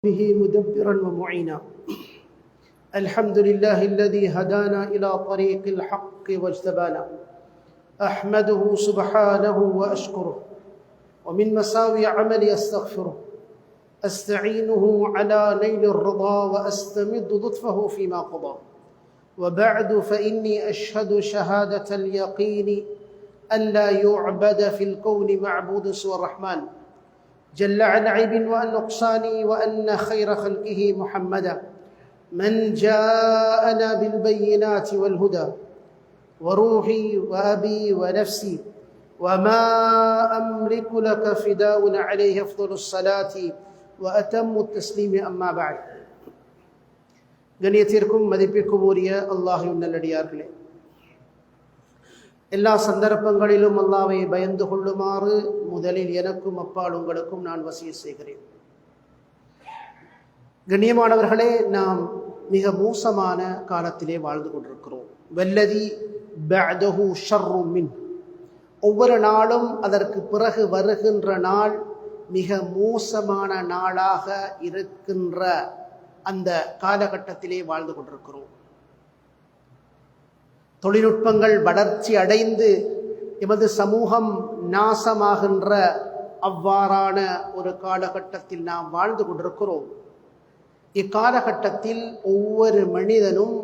به مدبرا ومعينا. الحمد لله الذي هدانا إلى طريق الحق واجتبانا. أحمده سبحانه وأشكره، ومن مساوي عملي أستغفره، أستعينه على نيل الرضا وأستمد لطفه فيما قضى. وبعد فإني أشهد شهادة اليقين أن لا يعبد في الكون معبود سوى الرحمن جل عن عيب وأن نقصان، وأن خير خلقه محمدا من جاءنا بالبينات والهدى، وروحي وأبي ونفسي وما أملك لك فداء عليه أفضل الصلاة وأتم التسليم. أما بعد. கண்ணியத்திற்கும் மதிப்பிற்கும் உரிய அல்லாஹ்வின் நல்லடியார்களே, எல்லா சந்தர்ப்பங்களிலும் அல்லாஹ்வை பயந்து கொள்ளுமாறு முதலில் எனக்கும் அப்பால் உங்களுக்கும் நான் வசியத் செய்கிறேன். கண்ணியமானவர்களே, நாம் மிக மோசமான காலத்திலே வாழ்ந்து கொண்டிருக்கிறோம். வல்லதி பஅதஹு ஷர்ரு மின், ஒவ்வொரு நாளும் அதற்கு பிறகு வருகின்ற நாள் மிக மோசமான நாளாக இருக்கின்ற அந்த காலகட்டத்திலே வாழ்ந்து கொண்டிருக்கிறோம். தொழில்நுட்பங்கள் வளர்ச்சி அடைந்து எமது சமூகம் நாசமாகின்ற அவ்வாறான ஒரு காலகட்டத்தில் நாம் வாழ்ந்து கொண்டிருக்கிறோம். இக்காலகட்டத்தில் ஒவ்வொரு மனிதனும்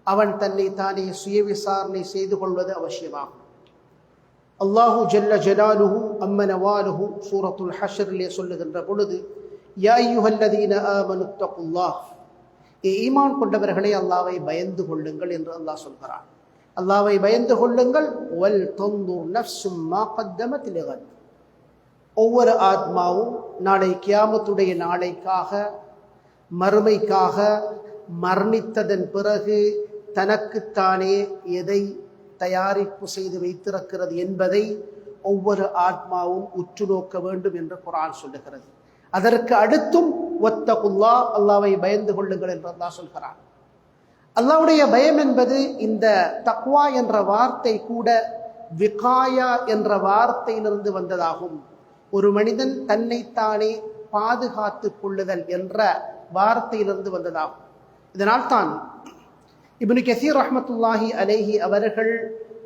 அவன் தன்னை தானே சுய விசாரணை செய்து கொள்வது அவசியமாகும். அல்லாஹு ஜல்ல ஜலாலுஹு அம்மனவாலுஹு சூரத்துல் ஹஷ்ரிலே சொல்லுகின்ற பொழுது, யா அய்யுஹல்லதீன ஆமனு தக்குல்லாஹ், ஈமான் கொண்டவர்களே அல்லாஹ்வை பயந்து கொள்ளுங்கள் என்று அல்லாஹ் சொல்கிறான். அல்லாஹ்வை பயந்து கொள்ளுங்கள். வல் தன்துர் நஃப்ஸும் மா கத்தமத் லிகத், ஒவ்வொரு ஆத்மாவும் நாளை கியாமத்துடைய நாளைக்காக, மறுமைக்காக மரணித்ததன் பிறகு தனக்குத்தானே எதை தயாரிப்பு செய்து வைத்திருக்கிறது என்பதை ஒவ்வொரு ஆத்மாவும் உற்று நோக்க வேண்டும் என்று குர்ஆன் சொல்லுகிறது. அதற்கு அடுத்தும் வத்தகுல்லா, அல்லாஹ்வை பயந்து கொள்ளுங்கள் என்று அல்லாஹ் சொல்கிறான். அல்லாஹ்வுடைய பயம் என்பது இந்த தக்வா என்ற வார்த்தை கூட விகாயா என்ற வார்த்தையிலிருந்து வந்ததாகும். ஒரு மனிதன் தன்னைத்தானே பாதுகாத்து கொள்ளுதல் என்ற வார்த்தையிலிருந்து வந்ததாகும். இதனால் தான் இப்னு கஸீர் ரஹ்மத்துல்லாஹி அலைஹி அவர்கள்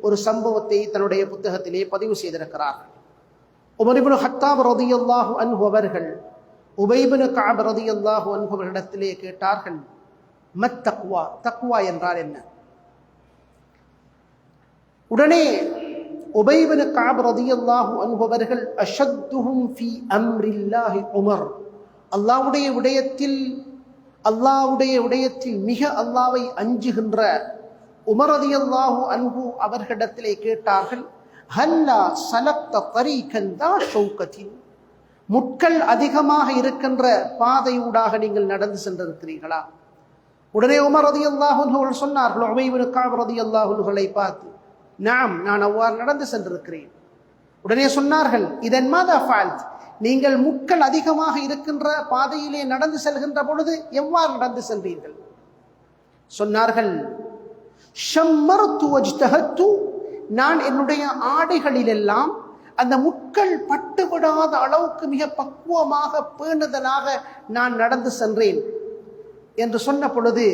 ஒரு சம்பவத்தை தன்னுடைய புத்தகத்திலே பதிவு செய்திருக்கிறார்கள். உமர் இப்னு ஹத்தாப் ரலியல்லாஹு அன்ஹு அவர்கள் உபை இப்னு கஅப் ரலியல்லாஹு அன்ஹு அவர்களிடத்திலே கேட்டார்கள், மத் தக்வா, தக்வா என்றால் என்ன? உடனே உபை இப்னு கஅப் ரலியல்லாஹு அன்ஹு அவர்கள், அஷத்துஹும் ஃபீ அம்ரில்லாஹி உமர், அல்லாஹ்வுடைய விடயத்தில் மிக அல்லாஹ்வை அஞ்சுகின்ற உமர் ரலியல்லாஹு அன்ஹு அவர்களிடத்திலே கேட்டார்கள், ஹல்லா சலக்த தரீகன் தா ஷௌகத்தின், முட்கள் அதிகமாக இருக்கின்ற பாதையூடாக நீங்கள் நடந்து சென்றிருக்கிறீர்களா? உடனே உமர் ரலியல்லாஹு அன்ஹு சொன்னார்கள், உபை இப்னு கஅப் ரலியல்லாஹு அன்ஹுவை பார்த்து, நாம், நான் அவ்வாறு நடந்து சென்றிருக்கிறேன். உடனே சொன்னார்கள், இதன் மாதா ஃபால்த், நீங்கள் முட்கள் அதிகமாக இருக்கின்ற பாதையிலே நடந்து செல்கின்ற பொழுது எவ்வாறு நடந்து சென்றீர்கள்? சொன்னார்கள், ஷம்மர்து வஜ்தஹத்து, நான் என்னுடைய ஆடைகளிலெல்லாம் அந்த முட்கள் பட்டுவிடாத அளவுக்கு மிக பக்குவமாக பேணுதலாக நான் நடந்து சென்றேன் என்று சொன்ன பொழுது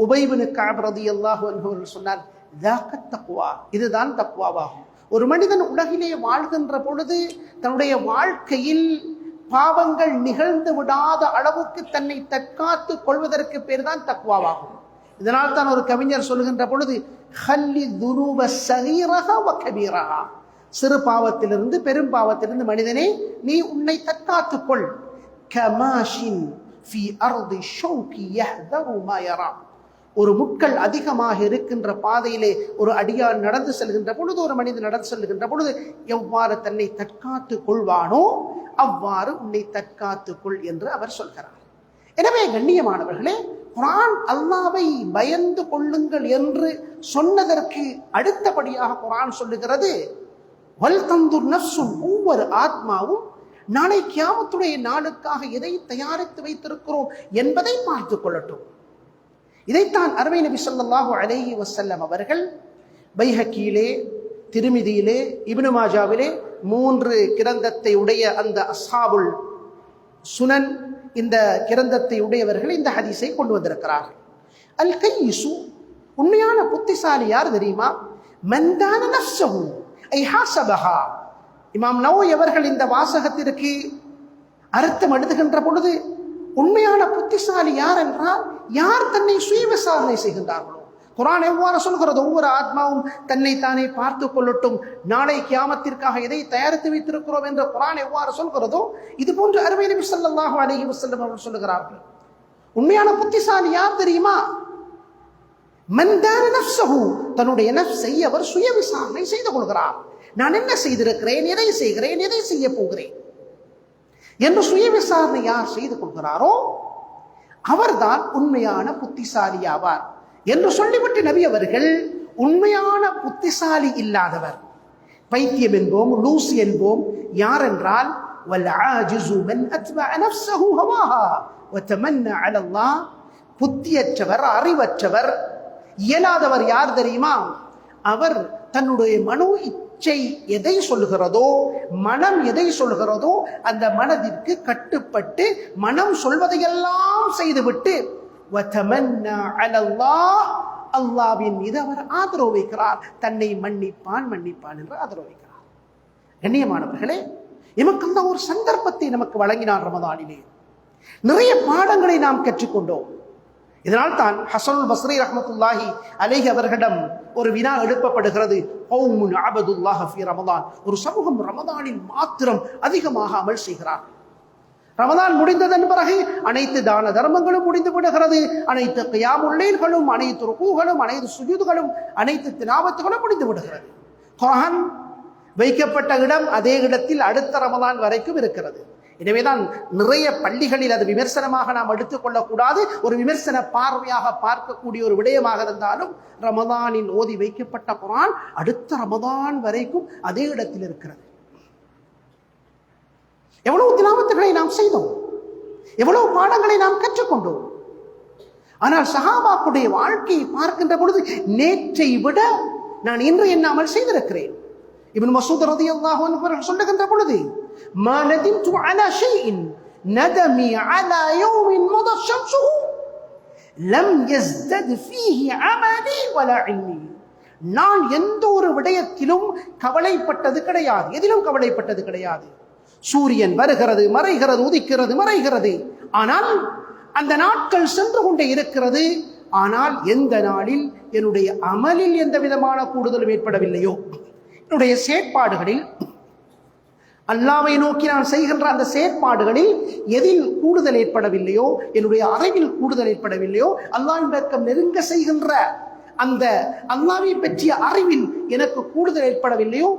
உபை இப்னு கஅப் ரலியல்லாஹு அன்ஹு சொன்னார், தாகத் தக்வா, இதுதான் தக்வாவாகும். ஒரு மனிதன் உலகிலே வாழ்கின்ற பொழுது தன்னுடைய வாழ்க்கையில் பாவங்கள் நிகழ்ந்து விடாத அளவுக்கு தன்னை தற்காத்து கொள்வதற்கு பேர் தான் தக்வாவாகும். இதனால் தான் ஒரு கவிஞர் சொல்கின்ற பொழுது, ஹல்லி துனூப ஸகீரஹா வ கபீரஹா, சிறு பாவத்திலிருந்து பெரும் பாவத்திலிருந்து மனிதனே நீ உன்னை தற்காத்துக் கொள். கமாஷின் ஃபீ அர்தி ஷௌகி யஹ்தரு மா யரா, ஒரு முட்கள் அதிகமாக இருக்கின்ற பாதையிலே ஒரு அடியான் நடந்து செல்கின்ற பொழுது, ஒரு மனிதன் நடந்து செல்கின்ற பொழுது எவ்வாறு தன்னை தற்காத்து கொள்வானோ அவ்வாறு உன்னை தற்காத்துக் கொள் என்று அவர் சொல்கிறார். எனவே கண்ணியமானவர்களே, குர்ஆன் அல்லாஹ்வை பயந்து கொள்ளுங்கள் என்று சொன்னதற்கு அடுத்தபடியாக குர்ஆன் சொல்லுகிறது, வல் தன்துர் நஃப்ஸுன், ஒவ்வொரு ஆத்மாவும் நாளை கியாமத்துடைய நாளுக்காக எதை தயாரித்து வைத்திருக்கிறோம் என்பதை பார்த்துக் கொள்ளட்டும். இதைத்தான் அருமை நபி ஸல்லல்லாஹு அலைஹி வஸல்லம் அவர்கள் பைஹக்கியிலே, திருமிதியிலே, இப்னு மாஜாவிலே 3 கிரந்தத்தை உடைய அந்த அஸ்ஹாபுல் சுனன் இந்த கிரந்தத்தை உடையவர்கள் இந்த ஹதீஸை கொண்டு வந்திருக்கிறார்கள். அல் கையிசு, உண்மையான புத்திசாலி யார் தெரியுமா? மன்தான நஃப்ஸஹு ஐ ஹாஸபஹா. இமாம் நவவி அவர்கள் இந்த வாசகத்திற்கு அர்த்தம் எழுதுகின்ற பொழுது உண்மையான புத்திசாலி யார் என்றால் யார் தன்னை சுய விசாரணை செய்கின்றார்களோ. குர்ஆன் எவ்வாறு சொல்கிறது? ஒவ்வொரு ஆத்மாவும் தன்னை தானே பார்த்து கொள்ளட்டும், நாளை கியாமத்திற்காக எதை தயாரித்து வைத்திருக்கிறோம் என்று குர்ஆன் எவ்வாறு சொல்கிறதோ இது போன்று அருமை நபி ஸல்லல்லாஹு அலைஹி வஸல்லம் அவர்கள் சொல்லுகிறார்கள். உண்மையான புத்திசாலி யார் தெரியுமா? மன்தான நஃப்ஸஹு, தன்னுடைய நஃப்ஸை அவர் சுய விசாரணை செய்து கொள்கிறார். நான் என்ன செய்திருக்கிறேன், எதை செய்கிறேன், எதை செய்ய போகிறேன் என்று சுய விசாரணை யார் செய்து கொள்கிறாரோ அவர்தான் உண்மையான புத்திசாலி ஆவார் என்று சொல்லிவிட்டு நபி அவர்கள் உண்மையான புத்திசாலி இல்லாதவர், பைத்தியம் என்போம், லூசி என்போம் யார் என்றால் வல் ஆஜிஸு மன் அத்பஅ நஃப்ஸஹு ஹவாஹா வ தமன்னா அலா அல்லாஹ், புத்தியற்றவர், அறிவற்றவர், இயலாதவர் யார் தெரியுமா? அவர் தன்னுடைய மனோ இச்சை எதை சொல்கிறதோ, மனம் எதை சொல்கிறதோ அந்த மனதிற்கு கட்டுப்பட்டு மனம் சொல்வதையெல்லாம் செய்துவிட்டு வதமன்னா அலல்லாஹ், அல்லாஹ்வின் மீது அவர் ஆதரவு வைக்கிறார். தன்னை மன்னிப்பான் மன்னிப்பான் என்று ஆதரவு வைக்கிறார். கண்ணியமானவர்களே, எமக்கு ஒரு சந்தர்ப்பத்தை நமக்கு வழங்கினார் ரமதானிலே. நிறைய பாடங்களை நாம் கற்றுக்கொண்டோம். இதனால் தான் ஹஸனுல் பஸ்ரி ரஹ்மத்துல்லாஹி அலைஹி அவர்களிடம் ஒரு வினா எழுப்பப்படுகிறது. கௌமுன் அபதுல்லாஹ ஃபீ ரமதான், ஒரு சமூகம் ரமதானில் மாத்திரம் அதிகமாக அமல் செய்கிறார்கள். ரமதான் முடிந்ததன் பிறகு அனைத்து தான தர்மங்களும் முடிந்து விடுகிறது, அனைத்து கியாமுல் லைல்களும், அனைத்து ருகூகளும், அனைத்து சுஜூதுகளும், அனைத்து திலாவத்துகளும் முடிந்து விடுகிறது. குர்ஆன் வைக்கப்பட்ட இடம் அதே இடத்தில் அடுத்த ரமதான் வரைக்கும் இருக்கிறது. எனவேதான் நிறைய பள்ளிகளில் அது விமர்சனமாக நாம் எடுத்துக்கொள்ளக்கூடாது, ஒரு விமர்சன பார்வையாக பார்க்கக்கூடிய ஒரு விடயமாக இருந்தாலும் ரமதானில் ஓதி வைக்கப்பட்ட குர்ஆன் அடுத்த ரமதான் வரைக்கும் அதே இடத்தில் இருக்கிறது. எவ்வளவு திலாவத்துகளை நாம் செய்தோம், எவ்வளவு பாடங்களை நாம் கற்றுக்கொண்டோம். ஆனால் சஹாபாக்களுடைய வாழ்க்கையை பார்க்கின்ற பொழுது நேற்றை விட நான் இன்று என்ன அமல் செய்திருக்கிறேன். இப்னு மஸ்ஊத் ரலியல்லாஹு அன்ஹு அவர்கள் சொல்லுகின்ற பொழுது ما ندمت على شيء ندمي على يوم مضى شمسه لم يزدد فيه عملي ولا علمي. நான் எந்த ஒரு விடயத்திலும் கவலைப்பட்டது கிடையாது, எதிலும் கவலைப்பட்டது கிடையாது. சூரியன் வருகிறது மறைகிறது, உதிக்கிறது மறைகிறது, ஆனால் அந்த நாட்கள் சென்று கொண்டே இருக்கிறது. ஆனால் எந்த நாளில் என்னுடைய அமலில் எந்த விதமான கூடுதலும் ஏற்படவில்லையோ, என்னுடைய செயற்பாடுகளில் அல்லாஹ்வை நோக்கி நான் செய்கின்ற அந்த செயற்பாடுகளில் எதில் கூடுதல் ஏற்படவில்லையோ, என்னுடைய அறிவில் கூடுதல் ஏற்படவில்லையோ, அல்லாஹ்வின் பக்கம் நெருங்க செய்கின்ற அந்த அல்லாஹ்வை பற்றிய அறிவில் எனக்கு கூடுதல் ஏற்படவில்லையோ,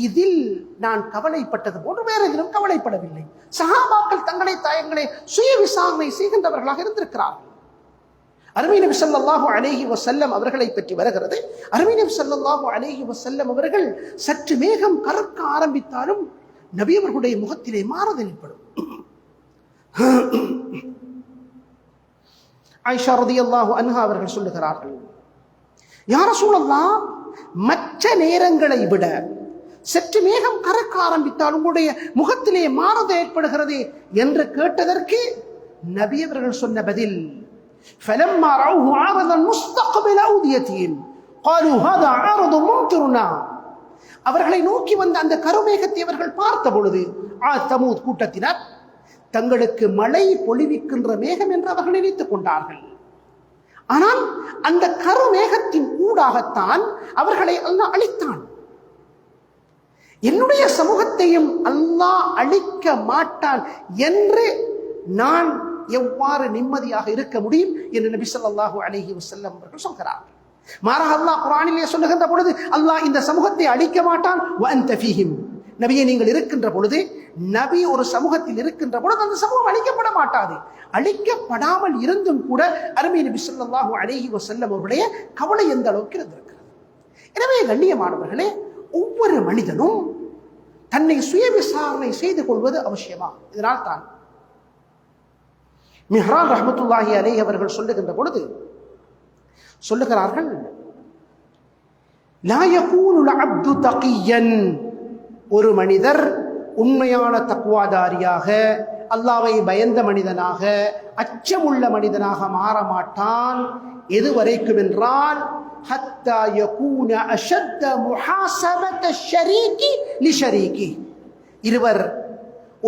இதில் நான் கவலைப்பட்டது போன்று வேற எதிலும் கவலைப்படவில்லை. சஹாபாக்கள் தங்களை சுய விசாரணை செய்கின்றவர்களாக இருந்திருக்கிறார்கள். அருமை நபி ஸல்லல்லாஹு அலைஹி வஸல்லம் அவர்களை பற்றி வருகிறது. அருமை நபி ஸல்லல்லாஹு அலைஹி வஸல்லம் அவர்கள் சற்று மேகம் கறக்க ஆரம்பித்தாலும் நபி அவர்களுடைய முகத்திலே மாறுதல் ஏற்படும். ஆயிஷா ரலியல்லாஹு அன்ஹா அவர்கள் சொல்லுகிறார்கள், யா ரசூலல்லாஹ், மற்ற நேரங்களை விட சற்று மேகம் கறக்க ஆரம்பித்தால் உங்களுடைய முகத்திலே மாறுதல் ஏற்படுகிறது என்று கேட்டதற்கு நபி அவர்கள் சொன்ன பதில், فلما رأوه عارضا مستقبل أوديتهم قالوا هذا عارض ممطرنا. அவர்களை நோக்கி வந்த அந்த கருமேகத்தை அவர்கள் பார்த்த பொழுது தமூத் கூட்டத்தினர் தங்களுக்கு மழை பொழிவிக்கின்ற மேகம் என்று அவர்கள் நினைத்துக் கொண்டார்கள். ஆனால் அந்த கருமேகத்தின் ஊடாகத்தான் அவர்களை அல்லாஹ் அழித்தான். என்னுடைய சமூகத்தையும் அல்லாஹ் அழிக்க மாட்டான் என்று நான் எவ்வாறு நிம்மதியாக இருக்க முடியும் என்று நபி ஸல்லல்லாஹு அலைஹி வஸல்லம் அவர்கள் சொல்கிறார்கள். மாறாக அல்லாஹ் குர்ஆனிலே சொல்லுகின்ற பொழுது அல்லாஹ் இந்த சமூகத்தை அழிக்க மாட்டான். வ அன்த ஃபீஹிம், நபியே நீங்கள் இருக்கின்ற பொழுது, நபி ஒரு சமூகத்தில் இருக்கின்ற பொழுது அந்த சமூகம் அழிக்கப்பட மாட்டாது. அழிக்கப்படாமல் இருந்தும் கூட அருமை நபி ஸல்லல்லாஹு அலைஹி வஸல்லம் அவருடைய கவலை எந்த அளவுக்கு இருந்திருக்கிறது. எனவே கண்ணியமானவர்களே, ஒவ்வொரு மனிதனும் தன்னை சுய விசாரணை செய்து கொள்வது அவசியமா. இதனால் தான் மிஹ்ரான் ரஹ்மத்துல்லாஹி அலைஹி அவர்கள் சொல்லுகின்ற பொழுது சொல்லுகிறார்கள், லா யகூனுல் அப்து தகியன், ஒரு மனிதர் உண்மையான தக்வாதாரியாக அல்லாஹ்வை பயந்த மனிதனாக, அச்சமுள்ள மனிதனாக மாற மாட்டான். எதுவரைக்கும் என்றால் ஹத்தா யகூன அஷத்த முஹாஸபத ஷரீகி லிஷரீகி. இருவர்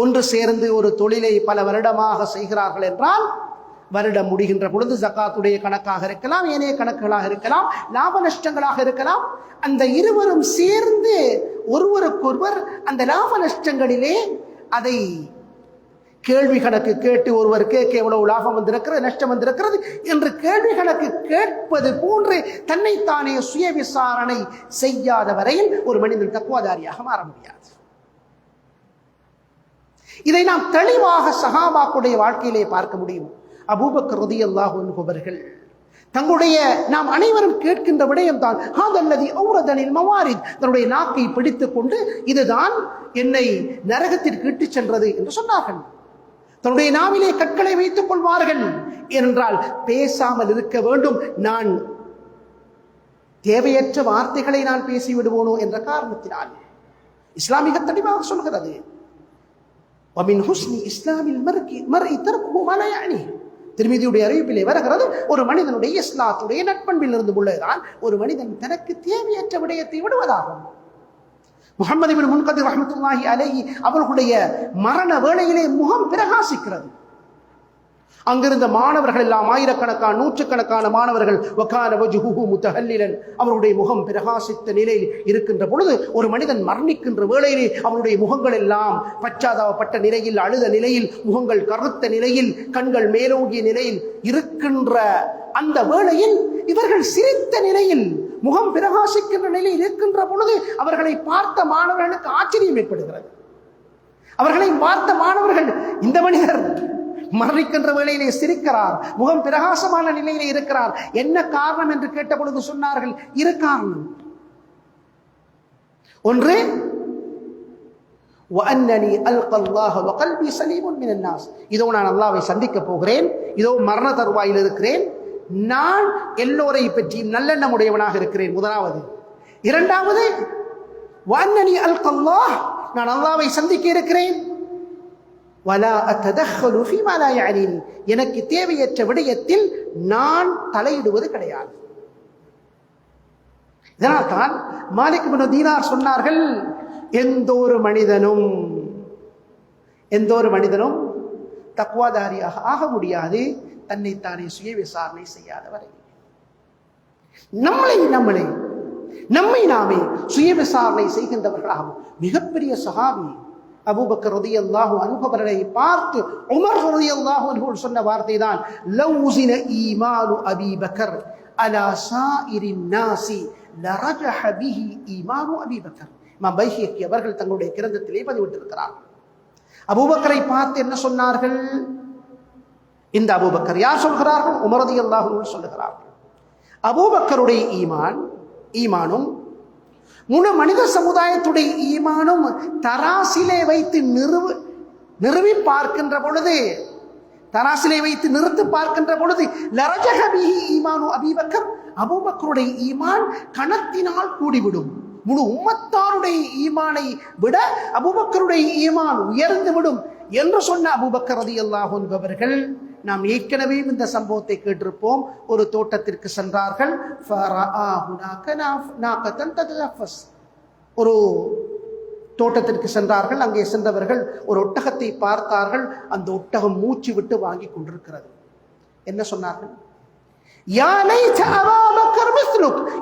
ஒன்று சேர்ந்து ஒரு தொழிலை பல வருடமாக செய்கிறார்கள் என்றால், வருடம் முடிகின்ற பொழுது ஜகாத்துடைய கணக்காக இருக்கலாம், ஏனைய கணக்குகளாக இருக்கலாம், லாப நஷ்டங்களாக இருக்கலாம். அந்த இருவரும் சேர்ந்து ஒருவருக்கொருவர் அந்த லாப நஷ்டங்களிலே அதை கேள்வி கணக்கு கேட்டு, ஒருவர் கேட்க எவ்வளவு லாபம் வந்திருக்கிறது, நஷ்டம் வந்திருக்கிறது என்று கேள்வி கணக்கு கேட்பது போன்று தன்னைத்தானே சுய விசாரணை செய்யாத வரையில் ஒரு மனிதன் தக்வாதாரியாக மாற முடியாது. இதை நாம் தெளிவாக சஹாபாக்களுடைய வாழ்க்கையிலே பார்க்க முடியும். அபூபக்கர் ரலியல்லாஹு அன்ஹு அவர்கள் தங்களுடைய, நாம் அனைவரும் கேட்கின்ற விடயம் தான், ஹாதல்லதி ஔரதனில் மவாரித், தன்னுடைய நாக்கை பிடித்துக் கொண்டு இதுதான் என்னை நரகத்திற்கு இட்டுச் சென்றது என்று சொன்னார்கள். தன்னுடைய நாவிலே கற்களை வைத்துக் கொள்வார்கள். என்றால் பேசாமல் இருக்க வேண்டும், நான் தேவையற்ற வார்த்தைகளை நான் பேசிவிடுவோனோ என்ற காரணத்தினால். இஸ்லாமிக தெளிவாக சொல்கிறது, வமின் ஹுஸ்னி இஸ்லாமில் மர்இ தர்குஹு மா லா யஅனி. திருமதியுடைய அறிவிப்பிலே வருகிறது, ஒரு மனிதனுடைய இஸ்லாத்துடைய நட்பண்பில் இருந்து உள்ளதுதான் ஒரு மனிதன் தனக்கு தேவையற்ற விடயத்தை விடுவதாகும். முஹம்மது இப்னு முன்கதிர் ரஹ்மத்துல்லாஹி அலைஹி அவர்களுடைய மரண வேளையிலே முகம் பிரகாசிக்கிறது. அங்கிருந்த மாணவர்கள் எல்லாம் ஆயிரக்கணக்கான, நூற்றுக்கணக்கான மாணவர்கள் வகான வஜ்ஹுஹு முத்தஹல்லிலன், அவருடைய முகம் பிரகாசித்த நிலையில் இருக்கின்ற பொழுது, ஒரு மனிதன் மரணிக்கின்ற வேளையிலே அவருடைய முகங்கள் எல்லாம் பச்சாதாபப்பட்ட நிலையில், அழுத நிலையில், முகங்கள் கருத்த நிலையில், கண்கள் மேலோங்கிய நிலையில் இருக்கின்ற அந்த வேளையில் இவர்கள் சிரித்த நிலையில், முகம் பிரகாசிக்கின்ற நிலையில் இருக்கின்ற பொழுது அவர்களை பார்த்த மாணவர்களுக்கு ஆச்சரியம் ஏற்படுகிறது. அவர்களை பார்த்த மாணவர்கள், இந்த மனிதர் மரணிக்கின்ற வேளையிலே சிரிக்கிறார், முகம் பிரகாசமான நிலையிலே இருக்கிறார், என்ன காரணம் என்று கேட்ட பொழுது சொன்னார்கள், இரு காரணம். ஒன்று, வஅன்னனி அல்கல்லாஹ வகல்பி சலீமுன் மினன் நாஸ், இதோ நான் அல்லாஹ்வை சந்திக்க போகிறேன், இதோ மரண தருவாயில் இருக்கிறேன், நான் எல்லோரை பற்றி நல்லெண்ணம் உடையவனாக இருக்கிறேன். முதலாவது. இரண்டாவது, வஅன்னனி அல்கல்லாஹ், நான் அல்லாஹ்வை சந்திக்க இருக்கிறேன், வலா அத்ததஹலு ஃபீமா லா யஅனீனி, எனக்கு தேவையற்ற விடயத்தில் நான் தலையிடுவது கிடையாது. இதனால் தான் மாலிக் இப்னு தீனார் சொன்னார்கள், எந்த ஒரு மனிதனும் தக்வாதாரியாக ஆக முடியாது தன்னைத்தானே சுய விசாரணை செய்யாதவரை. நம்மை நாமே சுய விசாரணை செய்கின்றவர்களாகும். மிகப்பெரிய சஹாபி அபூபக்கர் ரலியல்லாஹு அன்ஹு அவர்களை பார்த்து உமர் ரலியல்லாஹு அன்ஹு சொன்ன வார்த்தை தான், லௌஸின ஈமானு அபீ பக்கர் அலா சாயிரின் நாசி லரஜஹ பிஹி ஈமானு அபீ பக்கர். இமாம் பைஹகி அவர்கள் தங்களுடைய கிரந்தத்திலே பதிவிட்டிருக்கிறார். அபூபக்கரை பார்த்து என்ன சொன்னார்கள்? இந்த அபூபக்கர் யார் சொல்கிறார்கள்? உமர் ரலியல்லாஹு அன்ஹு சொல்லுகிறார்கள். அபூபக்கருடைய ஈமானும் முழு மனித சமுதாயத்துடைய ஈமானும் தராசிலே வைத்து நிறுவி பார்க்கின்ற பொழுது, தராசிலே வைத்து நிறுத்தி பார்க்கின்ற பொழுது, லரஜஹ பிஹி ஈமானு அபீ பக்கர், அபூபக்கருடைய ஈமான் கணத்தினால் கூடிவிடும். முழு உம்மத்தாருடைய ஈமானை விட அபூபக்கருடைய ஈமான் உயர்ந்து விடும் என்று சொன்ன அபூபக்கர் ரலியல்லாஹு அன்ஹு அவர்கள், நாம் ஏற்கனவே இந்த சம்பவத்தை கேட்டிருப்போம். ஒரு தோட்டத்திற்கு சென்றார்கள். ஒரு தோட்டத்திற்கு சென்றார்கள். அங்கே சென்றவர்கள் ஒரு ஒட்டகத்தை பார்த்தார்கள். அந்த ஒட்டகம் மூச்சு விட்டு வாங்கி கொண்டிருக்கிறது. என்ன சொன்னார்கள்?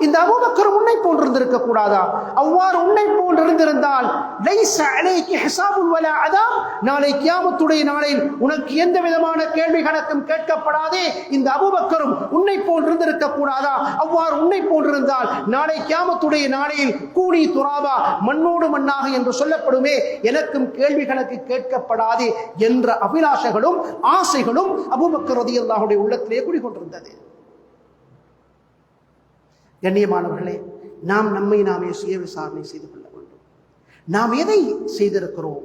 இந்த அபூபக்கர் உன்னை போன்றிருந்திருக்க கூடாதா? அவ்வாறு உன்னை போன்றிருந்திருந்தால் நாளை கியாமத்துடைய நாளில் உனக்கு எந்த விதமான கேள்வி கணக்கும் கேட்கப்படாதே. இந்த அபூபக்கரும் உன்னை போன்றிருந்திருக்க கூடாதா? அவ்வாறு உன்னை போன்றிருந்தால் நாளை கியாமத்துடைய நாளில் கூனி துராபா, மண்ணோடு மண்ணாக என்று சொல்லப்படுமே, எனக்கும் கேள்வி கணக்கு கேட்கப்படாதே என்ற அபிலாஷைகளும் ஆசைகளும் அபூபக்கர் ரலியல்லாஹுடைய உள்ளத்திலே குடிகொண்டிருந்தது. கண்ணியமானவர்களே, நாம் நம்மை நாமே சுய விசாரணை செய்து கொள்ள வேண்டும். நாம் எதை செய்திருக்கிறோம்?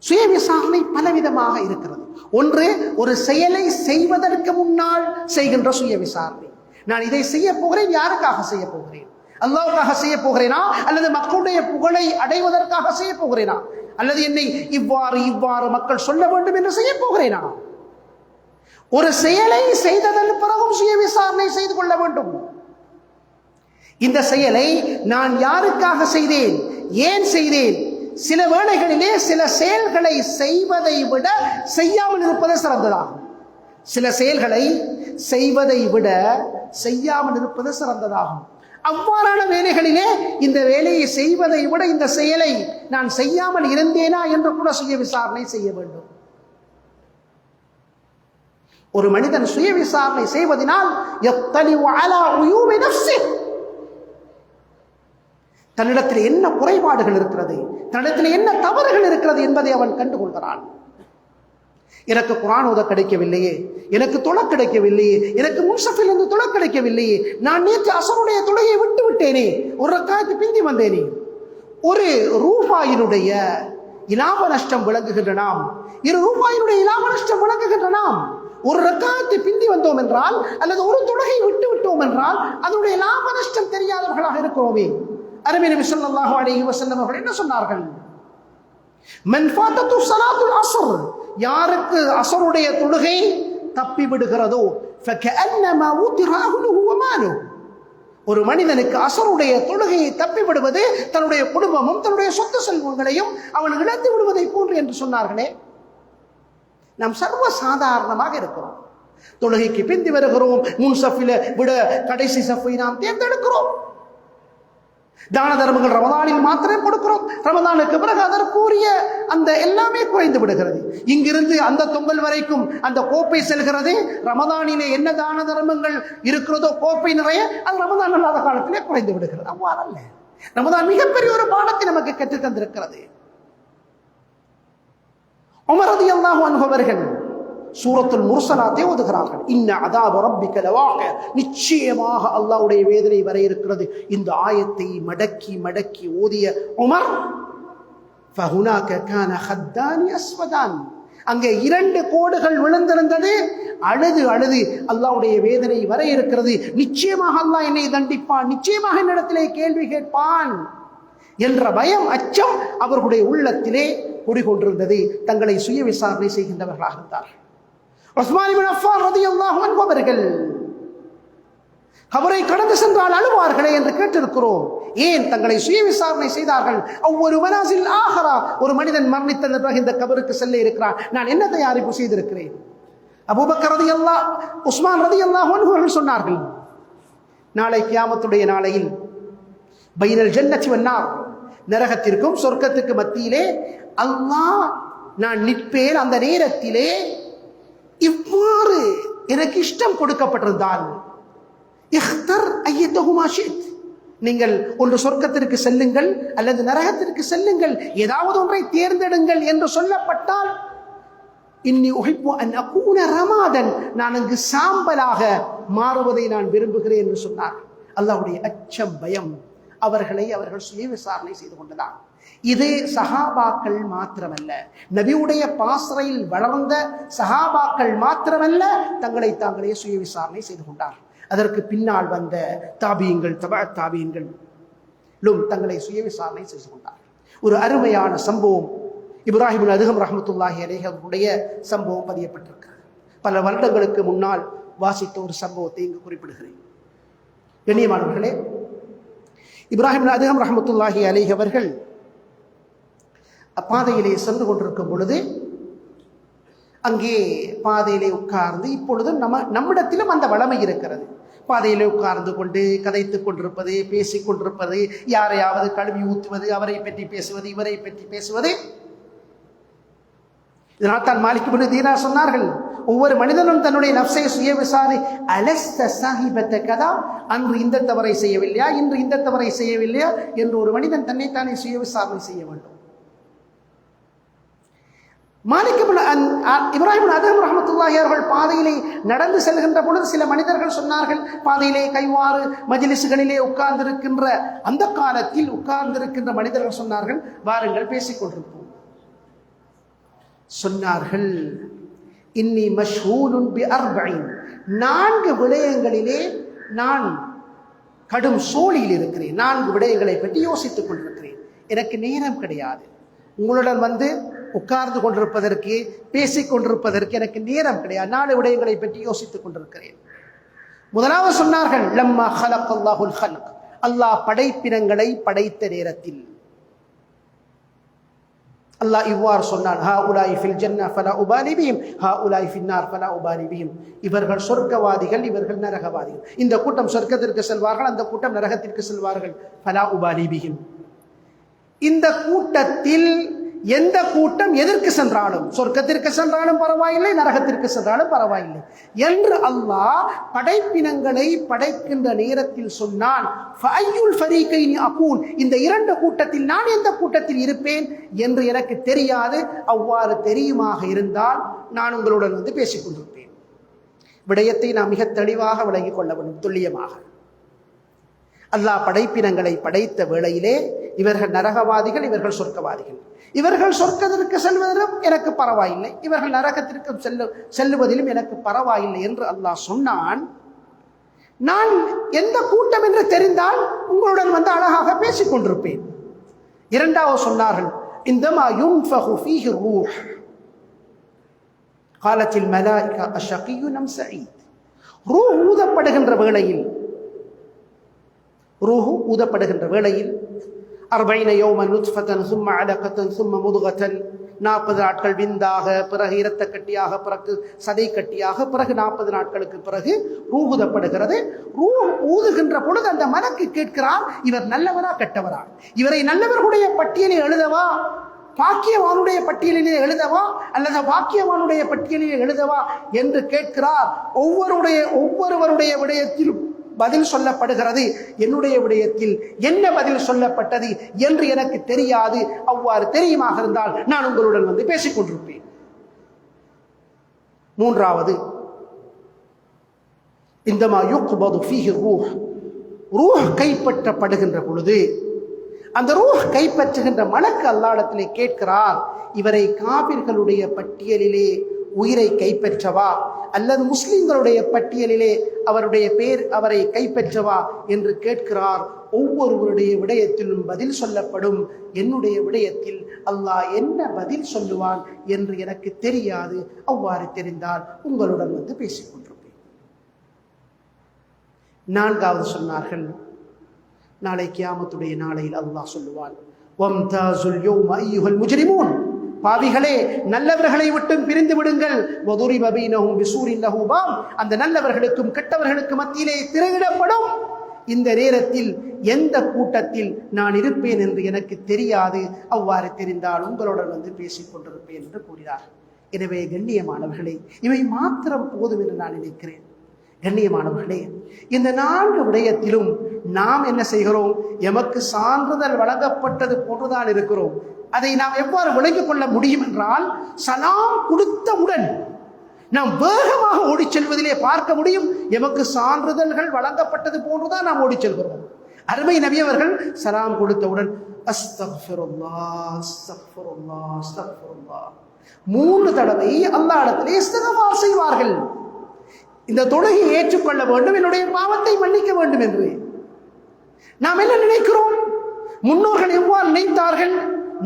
சுய விசாரணை பலவிதமாக இருக்கிறது. ஒன்று, ஒரு செயலை செய்வதற்கு முன்னால் செய்கின்ற சுய விசாரணை. நான் இதை செய்ய போகிறேன், யாருக்காக செய்ய போகிறேன்? அல்லாஹ்வுக்காக செய்ய போகிறேனா அல்லது மக்களுடைய புகழை அடைவதற்காக செய்ய போகிறேனா? அல்லது என்னை இவ்வாறு இவ்வாறு மக்கள் சொல்ல வேண்டும் என்று செய்ய போகிறேனா? ஒரு செயலை செய்ததன் பிறகும் சுய விசாரணை செய்து கொள்ள வேண்டும். இந்த செயலை நான் யாருக்காக செய்தேன், ஏன் செய்தேன்? சில வேளைகளிலே சில செயல்களை செய்வதை விட செய்யாமல் இருப்பது சிறந்ததாகும். சில செயல்களை செய்வதை விட செய்யாமல் இருப்பது சிறந்ததாகும். அவ்வாறான வேலைகளிலே இந்த வேலையை செய்வதை விட இந்த செயலை நான் செய்யாமல் இருந்தேனா என்று கூட சுய விசாரணை செய்ய வேண்டும். ஒரு மனிதன் சுய விசாரணை செய்வதனால் தன்னிடத்தில் என்ன குறைபாடுகள் இருக்கிறது, தன்னிடத்தில் என்ன தவறுகள் இருக்கிறது என்பதை அவன் கண்டுகொள்கிறான். எனக்கு குர்ஆன் ஓத கிடைக்கவில்லையே, எனக்கு தொழ கிடைக்கவில்லையே, எனக்கு முன்சஃபில் இருந்து தொழ கிடைக்கவில்லையே, நான் நேற்று அசருடைய தொழுகையை விட்டு விட்டேனே, ஒரு ரக்காயத்து பிந்தி வந்தேனே. ஒரு ரூபாயினுடைய இலாப நஷ்டம் விளங்குகின்ற நாம், ₹2 இலாப நஷ்டம் விளங்குகின்ற நாம் ஒரு ரக்காயத்தை பிந்தி வந்தோம் என்றால், அல்லது ஒரு தொழுகை விட்டு விட்டோம் என்றால் அதனுடைய லாப நஷ்டம் தெரியாதவர்களாக இருக்கிறோமே. அருமை நபி ஸல்லல்லாஹு அலைஹி வஸல்லம் அவர்கள் என்ன சொன்னார்கள்? மன் ஃபாதத்து ஸலாத்துல் அஸ்ர், யாருக்கு அஸ்ருடைய தொழுகை தப்பி விடுகிறதோ, ஃபகஅன்னமா உதிர அஹ்லுஹு வ மாலுஹு, ஒரு மனிதனுக்கு அஸ்ருடைய தொழுகையை தப்பி விடுவது தன்னுடைய குடும்பமும் தன்னுடைய சொத்து செல்வங்களையும் அவன் இழந்து விடுவதை போன்று என்று சொன்னார்களே. நாம் சர்வ சாதாரணமாக இருக்கிறோம். தொழுகைக்கு பிந்தி வருகிறோம், முன் சஃபில விட கடைசி சஃபை நாம் தேர்ந்தெடுக்கிறோம். தான தர்மங்கள் ரமதானில் மாத்திரம் கொடுக்கிறோம். ரமதானுக்கு பிறகு அதற்குரிய அந்த எல்லாமே குறைந்து விடுகிறது. இங்கிருந்து அந்த தொங்கல் வரைக்கும் அந்த கோப்பை செல்கிறது. ரமதானிலே என்ன தான தர்மங்கள் இருக்கிறதோ கோப்பை நிறைய, அது ரமதான் அல்லாத காலத்திலே குறைந்து விடுகிறது. அவ்வாறல்ல, ரமதான் மிகப்பெரிய ஒரு பாடத்தை நமக்கு கற்றுத் தந்திருக்கிறது. உமர் ரலியல்லாஹு அன்ஹு அவர்கள் சூரத்துல் முர்சலாத்தை ஓதுகிறார்கள். இன்ன அதாப ரப்பிக லவாக, நிச்சயமாக அல்லாஹ்வுடைய வேதனை வர இருக்கிறது. இந்த ஆயத்தை மடக்கி மடக்கி ஓதிய உமர், ஃபஹுனாக கான ஹத்தானி அஸ்வதான், அங்கே 2 கோடுகள் விழுந்திருந்தது. அழுது அழுது அல்லாஹ்வுடைய வேதனை வர இருக்கிறது, நிச்சயமாக அல்லாஹ் என்னை தண்டிப்பான், நிச்சயமாக என்னிடத்திலே கேள்வி கேட்பான் என்ற பயம், அச்சம் அவர்களுடைய உள்ளத்திலே குடிகொண்டிருந்தது. தங்களை சுய விசாரணை செய்கின்றவர்களாக இருந்தார்கள். உஸ்மான் இப்னு அஃபான் ரலியல்லாஹு அன்ஹு அவர்கள் கபரை கடந்து சென்றால் அழுவார்களே என்று கேட்டிருக்கிறோம். ஏன் தங்களை சுய விசாரணை செய்தார்கள்? ஒவ்வொரு மனாசில் ஆஹரா, ஒரு மனிதன் மரணித்த பிறகு இந்த கபருக்கு செல்ல இருக்கிறான், நான் என்ன தயாரிப்பு செய்திருக்கிறேன்? அபூபக்கர் ரலியல்லாஹு, உஸ்மான் ரலியல்லாஹு அன்ஹு அவர்கள் சொன்னார்கள், நாளை கியாமத்துடைய நாளையில் பைனல் ஜன்னத்தி வன்னார், நரகத்திற்கும் சொர்க்கத்துக்கு மத்தியிலே அல்லாஹ் நான் நிற்பேன். அந்த நேரத்திலே இவ்வாறு எனக்கு இஷ்டம் கொடுக்கப்பட்டிருந்தால், இஹ்தர் அய்யதஹுமா ஷித், நீங்கள் ஒன்று சொர்க்கத்திற்கு செல்லுங்கள் அல்லது நரகத்திற்கு செல்லுங்கள், ஏதாவது ஒன்றை தேர்ந்தெடுங்கள் என்று சொல்லப்பட்டால், இன்னி உஹிப்பு அன் அகூன ரமாதன், நான் அங்கு சாம்பலாக மாறுவதை நான் விரும்புகிறேன் என்று சொன்னார். அல்லாஹ்வுடைய அச்சம், பயம் அவர்கள் சுய விசாரணை செய்து கொண்டதான். இது சஹாபாக்கள் மாத்திரமல்ல, நபியுடைய பாசறையில் வளர்ந்த சஹாபாக்கள் மாத்திரமல்ல, தங்களை தாங்களே சுய விசாரணை செய்து கொண்டார். அதற்கு பின்னால் வந்த தாபியங்கள், தபா தாபியங்களும் தங்களை சுய விசாரணை செய்து கொண்டார். ஒரு அருமையான சம்பவம் இப்ராஹிம் இப்னு அதுஹம் ரஹ்மத்துல்லாஹி அலைஹி அவர்களுடைய சம்பவம் பதியப்பட்டிருக்கிறது. பல வருடங்களுக்கு முன்னால் வாசித்த ஒரு சம்பவத்தை இங்கு குறிப்பிடுகிறேன். கண்ணியமானவர்களே, இப்ராஹிம் இப்னு அதுஹம் ரஹ்மத்துல்லாஹி அலைஹி அவர்கள் பாதையிலே சென்று கொண்டிருக்கும் பொழுது, அங்கே பாதையிலே உட்கார்ந்து, இப்பொழுது நம்மிடத்திலும் அந்த வளமை இருக்கிறது, பாதையிலே உட்கார்ந்து கொண்டு கதைத்துக் கொண்டிருப்பது, பேசிக் கொண்டிருப்பது, யாரையாவது கழுவி ஊற்றுவது, அவரை பற்றி பேசுவது, இவரை பற்றி பேசுவது. இதனால் தான் மாலிக் இப்னு தீனார் சொன்னார்கள், ஒவ்வொரு மனிதனும் தன்னுடைய நஃப்ஸை சுய விசாரணை, அலஸ்த சாஹிபத்த கதா, அன்று இந்த தவறை செய்யவில்லையா, இன்று இந்த தவறை செய்யவில்லையா என்று ஒரு மனிதன் தன்னைத்தானே சுய விசாரணை செய்ய வேண்டும். மாலிக் இப்ராஹிம் இப்னு அதுஹம் ரஹ்மத்துல்லாஹி அவர்கள் பாதையிலே நடந்து செல்கின்ற பொழுது சில மனிதர்கள் சொன்னார்கள், பாதையிலே கைவாறு மஜ்லிஸ்களிலே உட்கார்ந்திருக்கின்ற அந்த காலத்தில் உட்கார்ந்திருக்கின்ற மனிதர்கள் சொன்னார்கள், வாருங்கள் பேசிக்கொண்டிருப்போம். சொன்னார்கள், இன்னி மஷ்ஹூலுன் பி அர்பஈன், 4 விடயங்களிலே நான் கடும் சோழியில் இருக்கிறேன், 4 விடயங்களை பற்றி யோசித்துக் கொண்டிருக்கிறேன், எனக்கு நேரம் கிடையாது. உங்களுடன் வந்து உட்கார்ந்து கொண்டிருப்பதற்கு, பேசிக் கொண்டிருப்பதற்கு எனக்கு நேரம் கிடையாது. நாலு விடயங்களை பற்றி யோசித்துக் கொண்டிருக்கிறேன். முதலாவது சொன்னார்கள், லம்மா ஹலக்கல்லாஹுல் ஹல்க், அல்லாஹ் படைப்பினங்களை படைத்த நேரத்தில் அல்லாஹ் இவ்வாறு சொன்னான், ஹாஉலாஇ ஃபில் ஜன்னah ஃபலா உபாலி பிஹிம் ஹாஉலாஇ ஃபின்னார் ஃபலா உபாலி பிஹிம். இவர்கள் சொர்க்கவாதிகள், இவர்கள் நரகவாதிகள். இந்த கூட்டம் சொர்க்கத்திற்கு செல்வார்கள், அந்த கூட்டம் நரகத்திற்கு செல்வார்கள். ஃபலா உபாலி பிஹிம். இந்த கூட்டத்தில் எந்த கூட்டம் எதற்கு சென்றாலும், சொர்க்கத்திற்கு சென்றாலும் பரவாயில்லை, நரகத்திற்கு சென்றாலும் பரவாயில்லை என்று அல்லாஹ் படைப்பினங்களை படைக்கின்ற நேரத்தில் சொன்னான். ஃபஅய்யுல் ஃபரீகைனி அகூன், இந்த இரண்டு கூட்டத்தில் நான் எந்த கூட்டத்தில் இருப்பேன் என்று எனக்கு தெரியாது. அவ்வாறு தெரியுமாக இருந்தால் நான் உங்களுடன் வந்து பேசிக் கொண்டிருப்பேன். விடயத்தை நாம் மிக தெளிவாக விளங்கிக் கொள்ள வேண்டும், துல்லியமாக. அல்லாஹ் படைப்பினங்களை படைத்த வேளையிலே இவர்கள் நரகவாதிகள், இவர்கள் சொர்க்கவாதிகள். இவர்கள் சொர்க்கத்திற்கு செல்வதிலும் எனக்கு பரவாயில்லை, இவர்கள் நரகத்திற்கு செல்லுவதிலும் எனக்கு பரவாயில்லை என்று அல்லாஹ் சொன்னான். நான் எந்த கூட்டம் என்று தெரிந்தால் உங்களுடன் வந்து அழகாக பேசிக் கொண்டிருப்பேன். இரண்டாவது சொன்னார்கள், இந்தமா யுன்ஃபகு ஃபீஹி ரூஹ் காலத்தில் மலாயிகா அஷ்ஷகிய்யுன் அம் ஸஈத். ரூஹ் ஊதப்படுகின்ற வேளையில், ரூஹ் ஊதப்படுகின்ற வேளையில் 40 யௌமன் நுத்ஃபதன் சும்ம அலகதன் சும்ம முதுகதன், 40 நாட்கள் விந்தாக, பிறகு இரத்த கட்டியாக, பிறகு சதை கட்டியாக, பிறகு 40 நாட்களுக்கு பிறகு ரூஹ் ஊதப்படுகிறது. ரூஹ் ஊதுகின்ற பொழுது அந்த மலக்கு கேட்கிறார், இவர் நல்லவரா கெட்டவரா, இவரை நல்லவர்களுடைய பட்டியலை எழுதவா, பாக்கியவானுடைய பட்டியலிலே எழுதவா, அல்லது பாக்கியவானுடைய பட்டியலிலே எழுதவா என்று கேட்கிறார். ஒவ்வொருவருடைய விடயத்திலும் பதில் சொல்லப்படுகிறது. என்னுடைய விடயத்தில் என்ன பதில் சொல்லப்பட்டது என்று எனக்கு தெரியாது. அவ்வாறு தெரியுமாக இருந்தால் நான் உங்களுடன் வந்து பேசிக் கொண்டிருப்பேன். மூன்றாவது, இந்தமா யுக்பது ஃபீஹி ரூஹ், ரூஹ் கைப்பற்றப்படுகின்ற பொழுது அந்த ரூஹ் கைப்பற்றுகின்ற மலக்கு அல்லாஹ்விடத்திலே கேட்கிறார், இவரை காபிர்களுடைய பட்டியலிலே உயிரை கைப்பற்றவா அல்லது முஸ்லிம்களுடைய பட்டியலிலே அவரை கைப்பற்றவா என்று கேட்கிறார். ஒவ்வொருவருடைய விடயத்திலும் பதில் சொல்லப்படும். என்னுடைய விடயத்தில் அல்லாஹ் என்ன பதில் சொல்லுவான் என்று எனக்கு தெரியாது. அவ்வாறு தெரிந்தால் உங்களுடன் வந்து பேசிக் கொண்டிருப்பேன். நான்காவது சொன்னார்கள், நாளை கியாமத்துடைய நாளையில் அல்லாஹ் சொல்லுவான், வம்தாசுல் யௌம அய்யுஹல் முஜ்ரிமூன், பாவிகளே நல்லவர்களை விட்டும் பிரிந்து விடுங்கள். வதுரிப பைனஹும் பிசூரின் லஹு பாப், அந்த நல்லவர்களுக்கும் கெட்டவர்களுக்கும் மத்தியிலே திரையிடப்படும். இந்த நேரத்தில் எந்த கூட்டத்தில் நான் இருப்பேன் என்று எனக்கு தெரியாது. அவ்வாறு தெரிந்தால் உங்களுடன் வந்து பேசிக் கொண்டிருப்பேன் என்று கூறினார். எனவே கண்ணியமானவர்களே, இவை மாத்திரம் போதும் என்று நான் நினைக்கிறேன். கண்ணியமானவர்களே, இந்த 4 விடயத்திலும் நாம் என்ன செய்கிறோம்? எமக்கு சான்றிதழ் வழங்கப்பட்டது போன்றுதான் இருக்கிறோம். அதை நாம் எவ்வாறு விளங்கிக் கொள்ள முடியும் என்றால், சலாம் கொடுத்தவுடன் நாம் வேகமாக ஓடிச் செல்வதிலே பார்க்க முடியும். எமக்கு சான்றிதழ்கள் வழங்கப்பட்டது போன்றுதான் நாம் ஓடிச் செல்கிறோம். அருமை நபி அவர்கள் சலாம் கொடுத்தவுடன் அஸ்தக்ஃபிருல்லாஹ் அஸ்தக்ஃபிருல்லாஹ் அஸ்தக்ஃபிருல்லாஹ் 3 தடவை அல்லாஹ்விடத்திலே இஸ்திக்ஃபார் செய்வார்கள். இந்த தொழுகையை ஏற்றுக்கொள்ள வேண்டும், என்னுடைய பாவத்தை மன்னிக்க வேண்டும் என்று. நாம் என்ன நினைக்கிறோம்? முன்னோர்கள் எவ்வாறு நினைத்தார்கள்?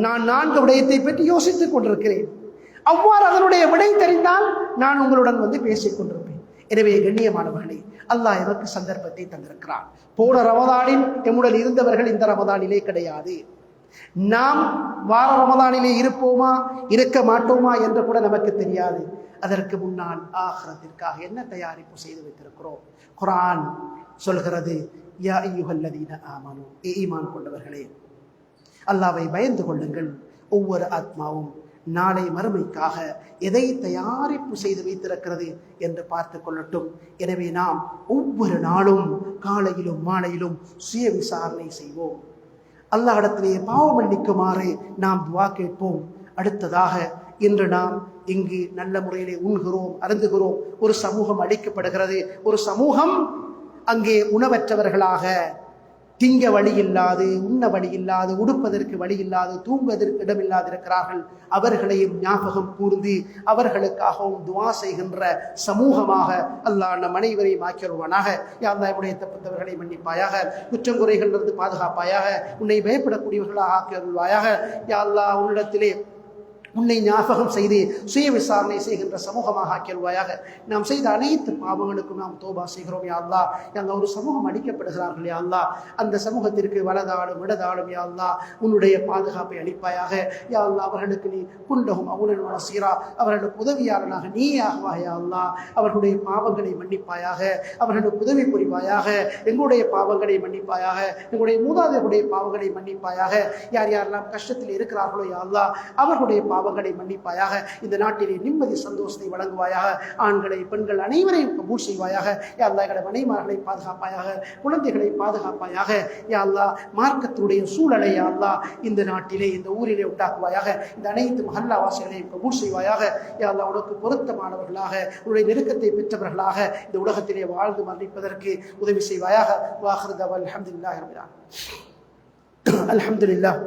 நான் 4 விடயத்தை பற்றி யோசித்துக் கொண்டிருக்கிறேன். அவ்வாறு அதனுடைய விடை தெரிந்தால் நான் உங்களுடன் வந்து பேசிக் கொண்டிருப்பேன். எனவே கண்ணியமானவர்களே, அல்லாஹ் எதற்கு சந்தர்ப்பத்தை தந்திருக்கிறான். போன ரமதானில் எம்முடன் இருந்தவர்கள் இந்த ரமதானிலே கிடையாது. நாம் வார ரமதானிலே இருப்போமா இருக்க மாட்டோமா என்று கூட நமக்கு தெரியாது. அதற்கு முன்னால் ஆகிரத்திற்காக என்ன தயாரிப்பு செய்து வைத்திருக்கிறோம்? குர்ஆன் சொல்கிறது, யா அய்யுஹல்லதீன ஆமனூ, ஈமான் கொண்டவர்களே, அல்லாஹ்வை பயந்து கொள்ளுங்கள். ஒவ்வொரு ஆத்மாவும் நாளை மறுமைக்காக எதை தயாரிப்பு செய்து வைத்திருக்கிறது என்று பார்த்து கொள்ளட்டும். எனவே நாம் ஒவ்வொரு நாளும் காலையிலும் மாலையிலும் சுய விசாரணை செய்வோம். அல்லாஹ்விடத்திலே பாவம் மன்னிக்குமாறு நாம் துஆ கேட்போம். அடுத்ததாக, இன்று நாம் இங்கு நல்ல முறையிலே உண்கிறோம், அருந்துகிறோம். ஒரு சமூகம் அழிக்கப்படுகிறது. ஒரு சமூகம் அங்கே உணவற்றவர்களாக, திங்க வழி இல்லாது, உண்ண வழி இல்லாது, உடுப்பதற்கு வழி இல்லாது, தூங்குவதற்கு இடமில்லாது இருக்கிறார்கள். அவர்களையும் ஞாபகம் கூர்ந்து அவர்களுக்காகவும் துவா செய்கின்ற சமூகமாக அல்லாஹ் நம் அனைவரையும் ஆக்கிடுவானாக. யா அல்லாஹ் நம்முடைய தப்புத்தவர்களை மன்னிப்பாயாக, குற்றம் குறைகளிலிருந்து பாதுகாப்பாயாக, உன்னை பயப்படக்கூடியவர்களாக ஆக்கியருள்வாயாக. யா அல்லாஹ் உன்னிடத்திலே உன்னை ஞாபகம் செய்து சுய விசாரணை செய்கின்ற சமூகமாக ஆக்கிடுவாயாக. நாம் செய்த அனைத்து பாவங்களுக்கும் நாம் தோபா செய்கிறோம். யா அல்லாஹ். அங்கே ஒரு சமூகம் அடிக்கப்படுகிறார்கள். யா அல்லாஹ். அந்த சமூகத்திற்கு வலதாலும் இடதாலும் யா அல்லாஹ் உன்னுடைய பாதுகாப்பை அளிப்பாயாக. யா அல்லாஹ் அவர்களுக்கு நீ குண்டகும் அவுலன் சீரா, அவர்களுக்கு உதவியாளனாக நீயாகுவா. யா அல்லாஹ் அவர்களுடைய பாவங்களை மன்னிப்பாயாக, அவர்களுக்கு உதவி புரிவாயாக. எங்களுடைய பாவங்களை மன்னிப்பாயாக, எங்களுடைய மூதாதையருடைய பாவங்களை மன்னிப்பாயாக. யார் யாரெல்லாம் கஷ்டத்தில் இருக்கிறார்களோ யா அல்லாஹ் அவர்களுடைய பாவங்களை மன்னிப்பாயாக. இந்த நாட்டிலே நிம்மதி சந்தோஷத்தை வழங்குவாயாக. ஆண்களை பெண்கள் அனைவரையும் கபூல் செய்வாயாக. யா அல்லாஹ் எங்களை மனைமார்களை பாதுகாப்பாயாக, குழந்தைகளை பாதுகாப்பாயாக. யா அல்லாஹ் மார்க்கத்தினுடைய சூழலை யா அல்லாஹ் இந்த நாட்டிலே இந்த ஊரிலே உண்டாக்குவாயாக. இந்த அனைத்து மஹல்லா வாசிகளையும் கபூல் செய்வாயாக. யா அல்லாஹ் உனக்கு பொருத்தமானவர்களாக, உன்னுடைய நெருக்கத்தை பெற்றவர்களாக இந்த உலகத்திலே வாழ்ந்து மரணிப்பதற்கு உதவி செய்வாயாக. வாஹிரு தஅவானா அல்ஹம்துலில்லாஹி ரப்பில் ஆலமீன். அல்ஹம்துலில்லாஹ்.